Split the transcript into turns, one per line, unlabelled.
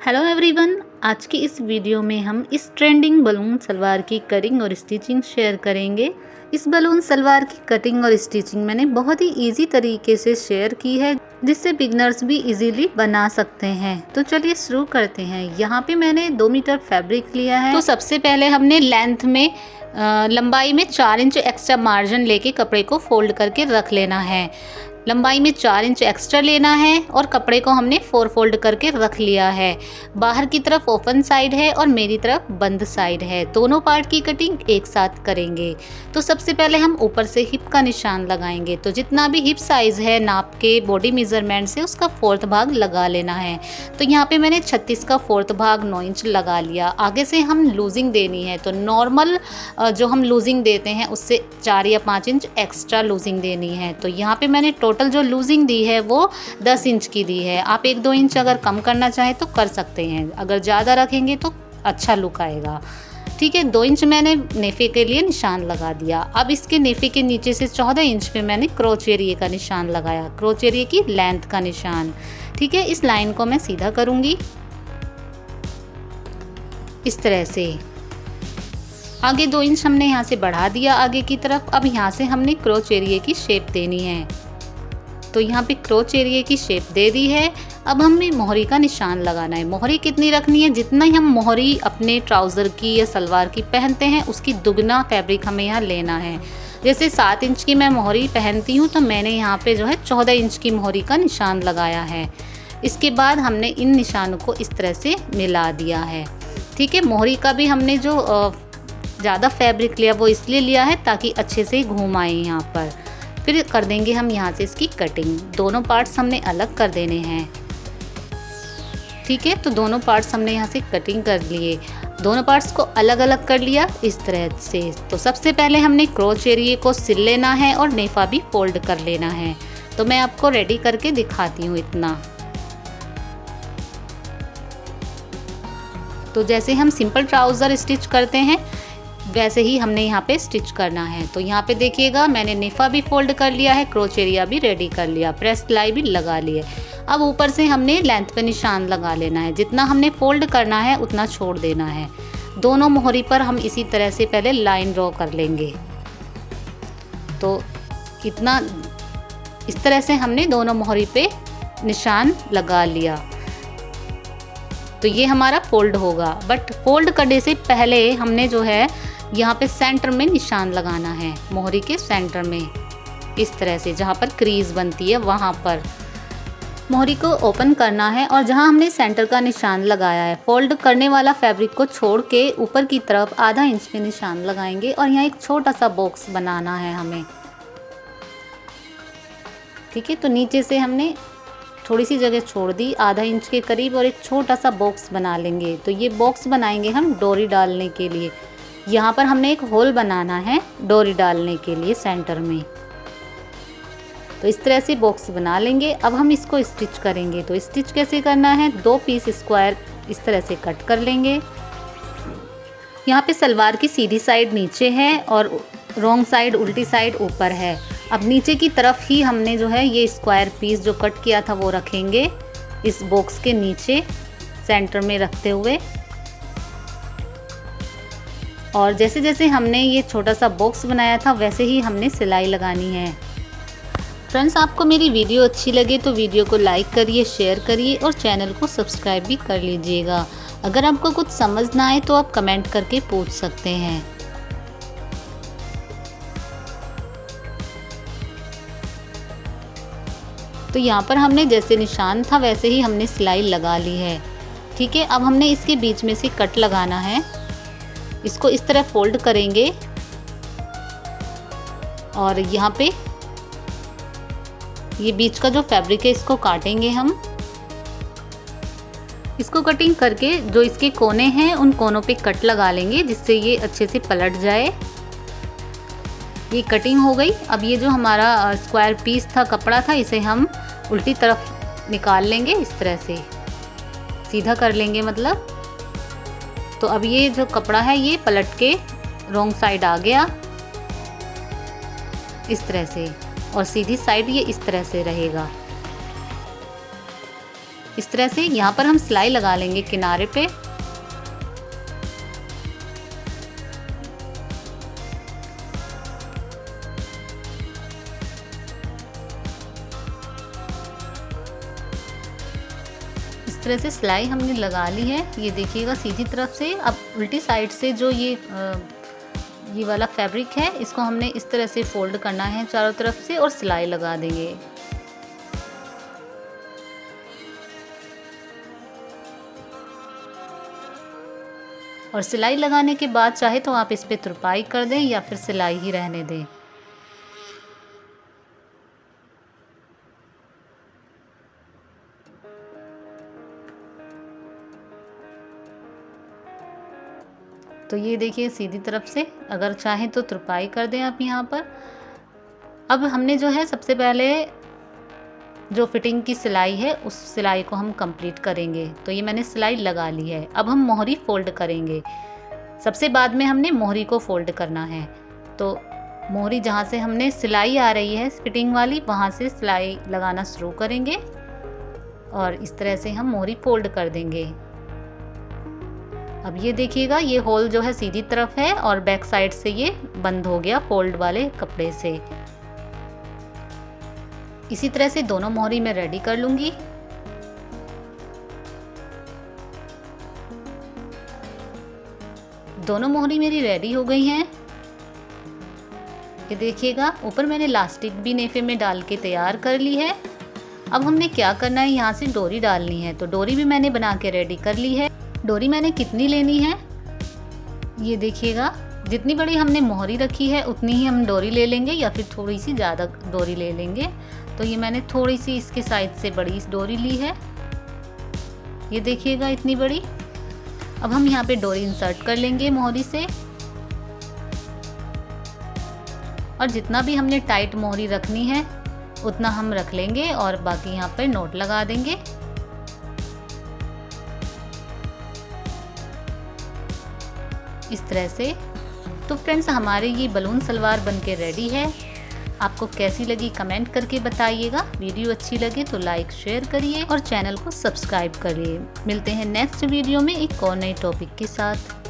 Hello everyone, आज की इस वीडियो में हम इस ट्रेंडिंग बलून सलवार की कटिंग और स्टिचिंग शेयर करेंगे। इस बलून सलवार की कटिंग और स्टिचिंग मैंने बहुत ही इजी तरीके से शेयर की है, जिससे बिगनर्स भी इजीली बना सकते हैं। तो चलिए शुरू करते हैं। यहाँ पे मैंने 2 मीटर फैब्रिक लिया है। तो सबसे पहले हमने लेंथ में लंबाई में 4 इंच एक्स्ट्रा मार्जिन लेके कपड़े को फोल्ड करके रख लेना है। लंबाई में 4 इंच एक्स्ट्रा लेना है और कपड़े को हमने 4 फोल्ड करके रख लिया है। बाहर की तरफ ओपन साइड है और मेरी तरफ बंद साइड है। दोनों पार्ट की कटिंग एक साथ करेंगे। तो सबसे पहले हम ऊपर से हिप का निशान लगाएंगे। तो जितना भी हिप साइज़ है नाप के बॉडी मेजरमेंट से उसका 4th भाग लगा लेना है। तो यहाँ पे मैंने 36 का 4th भाग 9 इंच लगा लिया। आगे से हम लूजिंग देनी है, तो नॉर्मल जो हम लूजिंग देते हैं उससे 4 या 5 इंच एक्स्ट्रा लूजिंग देनी है। तो यहाँ पे मैंने टोटल जो लूजिंग दी है वो 10 इंच की दी है। आप 1-2 इंच अगर कम करना चाहें तो कर सकते हैं, अगर ज़्यादा रखेंगे तो अच्छा लुक आएगा। ठीक है, 2 इंच मैंने नेफे के लिए निशान लगा दिया। अब इसके नेफे के नीचे से 14 इंच पे मैंने क्रोच एरिया का निशान लगाया, क्रोच एरिया की लेंथ का निशान। ठीक है, इस लाइन को मैं सीधा करूँगी इस तरह से। आगे 2 इंच हमने यहाँ से बढ़ा दिया आगे की तरफ। अब यहाँ से हमने क्रोच एरिया की शेप देनी है। तो यहाँ पे क्रोच एरिया की शेप दे दी है। अब हमें मोहरी का निशान लगाना है। मोहरी कितनी रखनी है? जितना ही हम मोहरी अपने ट्राउज़र की या सलवार की पहनते हैं उसकी दुगना फैब्रिक हमें यहाँ लेना है। जैसे 7 इंच की मैं मोहरी पहनती हूँ तो मैंने यहाँ पे जो है 14 इंच की मोहरी का निशान लगाया है। इसके बाद हमने इन निशानों को इस तरह से मिला दिया है। ठीक है, मोहरी का भी हमने जो ज़्यादा फैब्रिक लिया वो इसलिए लिया है ताकि अच्छे से घूम आए यहाँ पर। फिर कर देंगे हम यहाँ से इसकी कटिंग। दोनों पार्ट्स हमने अलग कर देने हैं। ठीक है, तो दोनों पार्ट्स हमने यहाँ से कटिंग कर लिए। दोनों पार्ट्स को अलग अलग कर लिया इस तरह से। तो सबसे पहले हमने क्रोच एरिया को सिल लेना है और नेफा भी फोल्ड कर लेना है। तो मैं आपको रेडी करके दिखाती हूँ इतना। तो जैसे हम सिंपल ट्राउज़र स्टिच करते हैं वैसे ही हमने यहाँ पे स्टिच करना है। तो यहाँ पे देखिएगा मैंने नेफा भी फोल्ड कर लिया है, क्रोच एरिया भी रेडी कर लिया, प्रेस सिलाई भी लगा ली है। अब ऊपर से हमने लेंथ पे निशान लगा लेना है। जितना हमने फोल्ड करना है उतना छोड़ देना है। दोनों मोहरी पर हम इसी तरह से पहले लाइन ड्रॉ कर लेंगे। तो इतना इस तरह से हमने दोनों मोहरी पे निशान लगा लिया। तो ये हमारा फोल्ड होगा, बट फोल्ड करने से पहले हमने जो है यहाँ पे सेंटर में निशान लगाना है। मोहरी के सेंटर में इस तरह से, जहाँ पर क्रीज बनती है वहाँ पर मोहरी को ओपन करना है। और जहाँ हमने सेंटर का निशान लगाया है, फोल्ड करने वाला फैब्रिक को छोड़ के ऊपर की तरफ आधा इंच पे निशान लगाएंगे और यहाँ एक छोटा सा बॉक्स बनाना है हमें। ठीक है, तो नीचे से हमने थोड़ी सी जगह छोड़ दी आधा इंच के करीब और एक छोटा सा बॉक्स बना लेंगे। तो ये बॉक्स बनाएंगे हम डोरी डालने के लिए। यहाँ पर हमने एक होल बनाना है डोरी डालने के लिए सेंटर में। तो इस तरह से बॉक्स बना लेंगे। अब हम इसको स्टिच करेंगे। तो स्टिच कैसे करना है? 2 पीस स्क्वायर इस तरह से कट कर लेंगे। यहाँ पे सलवार की सीधी साइड नीचे है और रॉन्ग साइड, उल्टी साइड ऊपर है। अब नीचे की तरफ ही हमने जो है ये स्क्वायर पीस जो कट किया था वो रखेंगे इस बॉक्स के नीचे सेंटर में रखते हुए। और जैसे जैसे हमने ये छोटा सा बॉक्स बनाया था वैसे ही हमने सिलाई लगानी है। फ्रेंड्स, आपको मेरी वीडियो अच्छी लगे तो वीडियो को लाइक करिए, शेयर करिए और चैनल को सब्सक्राइब भी कर लीजिएगा। अगर आपको कुछ समझ ना आए तो आप कमेंट करके पूछ सकते हैं। तो यहाँ पर हमने जैसे निशान था वैसे ही हमने सिलाई लगा ली है। ठीक है, अब हमने इसके बीच में से कट लगाना है। इसको इस तरह फोल्ड करेंगे और यहाँ पे ये बीच का जो फैब्रिक है इसको काटेंगे हम। इसको कटिंग करके जो इसके कोने हैं उन कोनों पे कट लगा लेंगे जिससे ये अच्छे से पलट जाए। ये कटिंग हो गई। अब ये जो हमारा स्क्वायर पीस था, कपड़ा था, इसे हम उल्टी तरफ निकाल लेंगे इस तरह से, सीधा कर लेंगे मतलब। तो अब ये जो कपड़ा है ये पलट के रॉन्ग साइड आ गया इस तरह से, और सीधी साइड ये इस तरह से रहेगा। इस तरह से यहाँ पर हम सिलाई लगा लेंगे किनारे पे। इस तरह से सिलाई हमने लगा ली है। ये देखिएगा सीधी तरफ से। अब उल्टी साइड से जो ये वाला फैब्रिक है, इसको हमने इस तरह से फोल्ड करना है चारों तरफ से और सिलाई लगा देंगे। और सिलाई लगाने के बाद चाहे तो आप इस पे तुरपाई कर दें या फिर सिलाई ही रहने दें। तो ये देखिए सीधी तरफ से, अगर चाहें तो तुरपाई कर दें आप यहाँ पर। अब हमने जो है सबसे पहले जो फिटिंग की सिलाई है उस सिलाई को हम कंप्लीट करेंगे। तो ये मैंने सिलाई लगा ली है। अब हम मोहरी फोल्ड करेंगे। सबसे बाद में हमने मोहरी को फोल्ड करना है। तो मोहरी जहाँ से हमने सिलाई आ रही है फिटिंग वाली, वहाँ से सिलाई लगाना शुरू करेंगे और इस तरह से हम मोहरी फोल्ड कर देंगे। अब ये देखिएगा, ये होल जो है सीधी तरफ है और बैक साइड से ये बंद हो गया फोल्ड वाले कपड़े से। इसी तरह से दोनों मोहरी मैं रेडी कर लूंगी। दोनों मोहरी मेरी रेडी हो गई हैं। ये देखिएगा, ऊपर मैंने लास्टिक भी नेफे में डाल के तैयार कर ली है। अब हमने क्या करना है, यहाँ से डोरी डालनी है। तो डोरी भी मैंने बना के रेडी कर ली है। डोरी मैंने कितनी लेनी है, ये देखिएगा, जितनी बड़ी हमने मोहरी रखी है उतनी ही हम डोरी ले लेंगे या फिर थोड़ी सी ज़्यादा डोरी ले लेंगे। तो ये मैंने थोड़ी सी इसके साइड से बड़ी डोरी ली है। ये देखिएगा इतनी बड़ी। अब हम यहाँ पे डोरी इंसर्ट कर लेंगे मोहरी से और जितना भी हमने टाइट मोहरी रखनी है उतना हम रख लेंगे और बाकी यहाँ पर नोट लगा देंगे। इस तरह से। तो फ्रेंड्स, हमारे ये बलून सलवार बनके रेडी है। आपको कैसी लगी कमेंट करके बताइएगा। वीडियो अच्छी लगे तो लाइक शेयर करिए और चैनल को सब्सक्राइब करिए। मिलते हैं नेक्स्ट वीडियो में एक और नए टॉपिक के साथ।